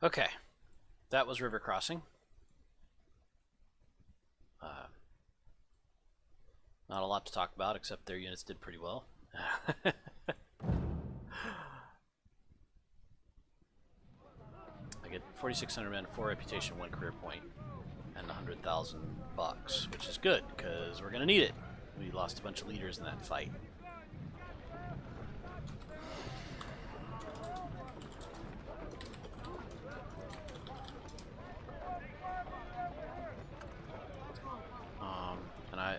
Okay, that was river crossing. Not a lot to talk about, except their units did pretty well. I get 4,600 men, 4 reputation, 1 career point, and 100,000 bucks, which is good because we're gonna need it. We lost a bunch of leaders in that fight.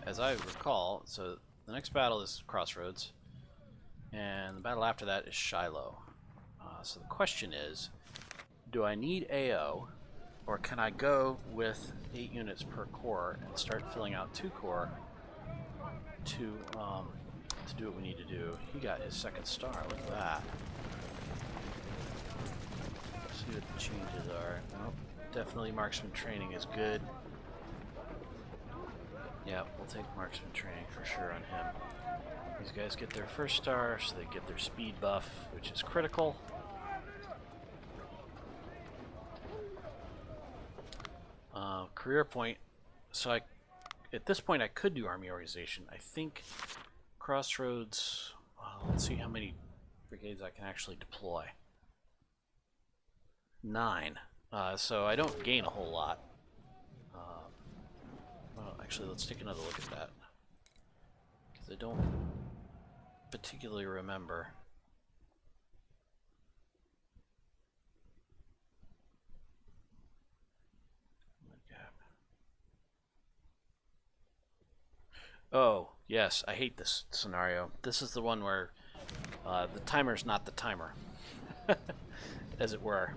As I recall, so the next battle is Crossroads, and the battle after that is Shiloh. So the question is, do I need AO, or can I go with 8 units per corps and start filling out 2 corps to do what we need to do? He got his 2nd star. Look at that. Let's see what the changes are. Nope. Definitely marksman training is good. Yeah, we'll take marksman training for sure on him. These guys get their 1st star, so they get their speed buff, which is critical. Career point. So at this point I could do army organization. I think Crossroads, let's see how many brigades I can actually deploy. 9. So I don't gain a whole lot. Well, actually, let's take another look at that, because I don't particularly remember. Oh, yes, I hate this scenario. This is the one where the timer's not the timer, as it were.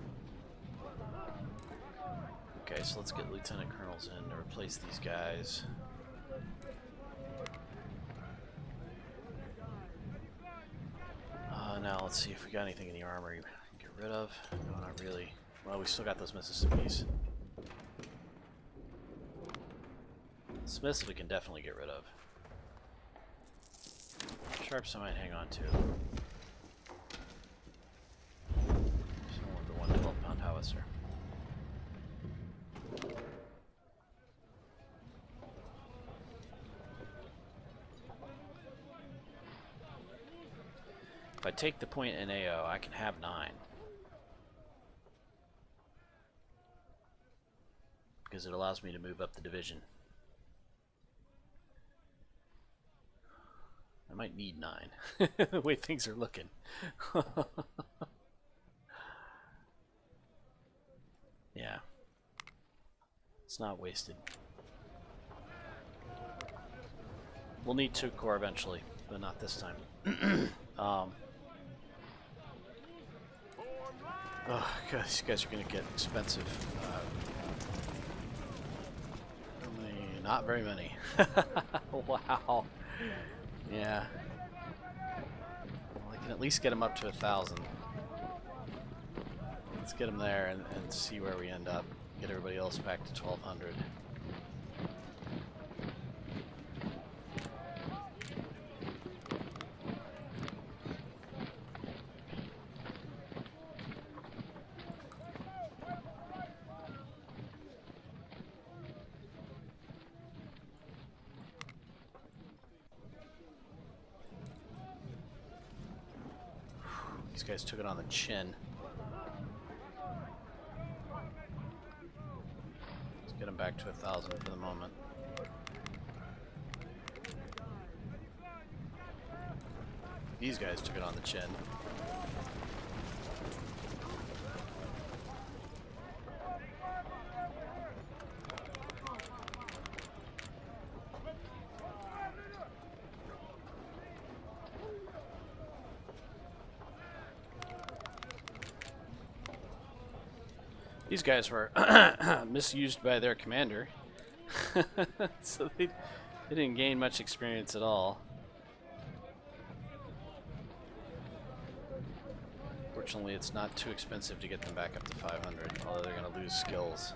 Okay, so let's get lieutenant colonels in to replace these guys. Now let's see if we got anything in the armory we can get rid of. No, not really. Well, we still got those Mississippis. Smiths we can definitely get rid of. Sharps I might hang on to. Someone with the 112-pound howitzer. If I take the point in AO, I can have 9. Because it allows me to move up the division. I might need 9, the way things are looking. Yeah. It's not wasted. We'll need 2 corps eventually, but not this time. Oh, God, these guys are going to get expensive. Not very many. Wow. Yeah. Well, I can at least get them up to 1,000. Let's get them there and see where we end up. Get everybody else back to 1,200. These guys took it on the chin. Let's get them back to 1,000 for the moment. These guys took it on the chin. These guys were misused by their commander, so they didn't gain much experience at all. Fortunately, it's not too expensive to get them back up to 500, although they're going to lose skills.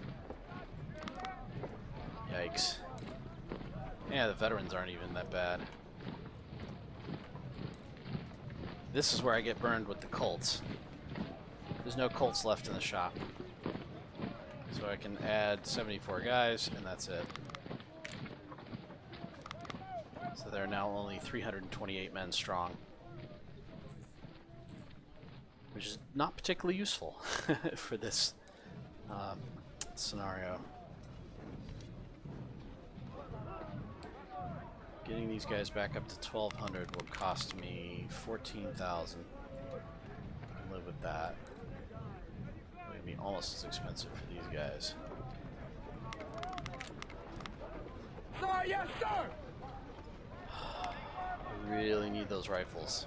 Yikes. Yeah, the veterans aren't even that bad. This is where I get burned with the Colts. There's no Colts left in the shop. So I can add 74 guys, and that's it. So they're now only 328 men strong. Which is not particularly useful for this scenario. Getting these guys back up to 1,200 will cost me 14,000. I can live with that. It's going to be almost as expensive for these guys. Sir, yes, sir! I really need those rifles.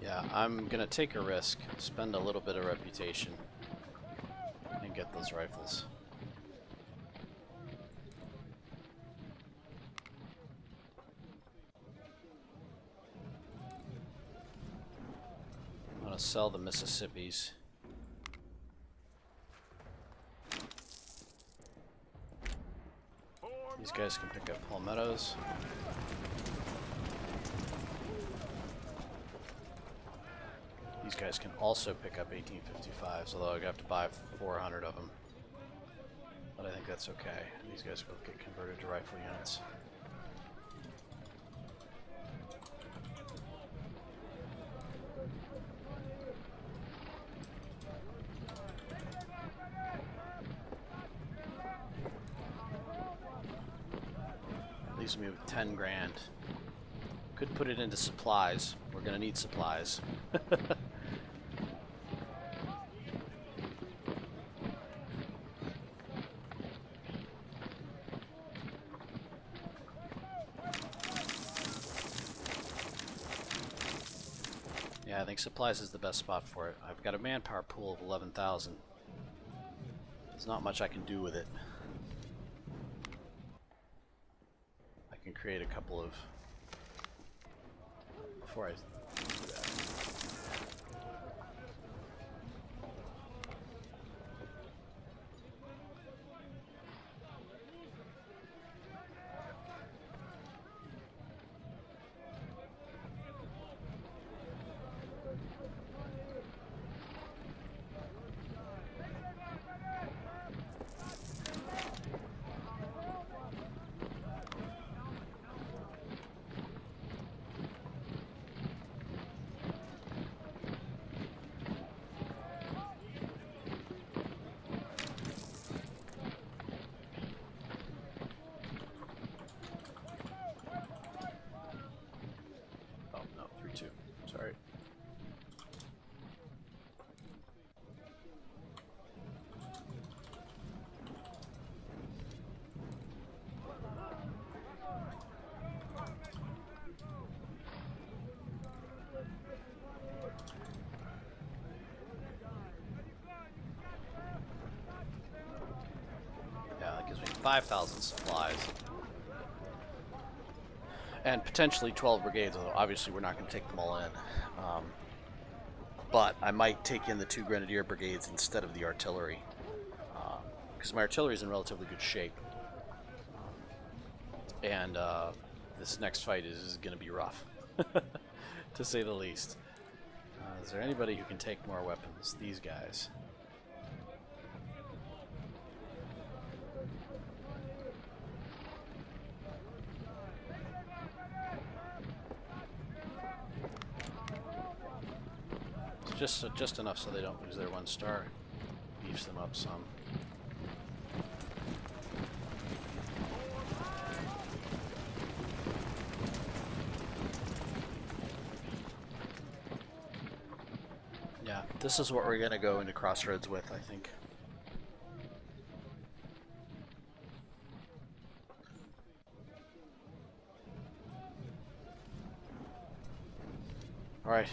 Yeah, I'm gonna take a risk, spend a little bit of reputation, and get those rifles. I'm gonna sell the Mississippis. These guys can pick up palmettos. These guys can also pick up 1855s, although I have to buy 400 of them. But I think that's okay. These guys both get converted to rifle units. Leaves me with 10 grand. Could put it into supplies. We're gonna need supplies. Yeah, I think supplies is the best spot for it. I've got a manpower pool of 11,000. There's not much I can do with it. I can create a couple of... Before I do that. Sorry. Yeah, that gives me 5,000 supplies. And potentially 12 brigades, although obviously we're not going to take them all in. But I might take in the 2 grenadier brigades instead of the artillery. Because my artillery is in relatively good shape. And this next fight is going to be rough, to say the least. Is there anybody who can take more weapons? These guys. Just enough so they don't lose their 1 star. Beefs them up some. Yeah, this is what we're gonna go into Crossroads with, I think. All right.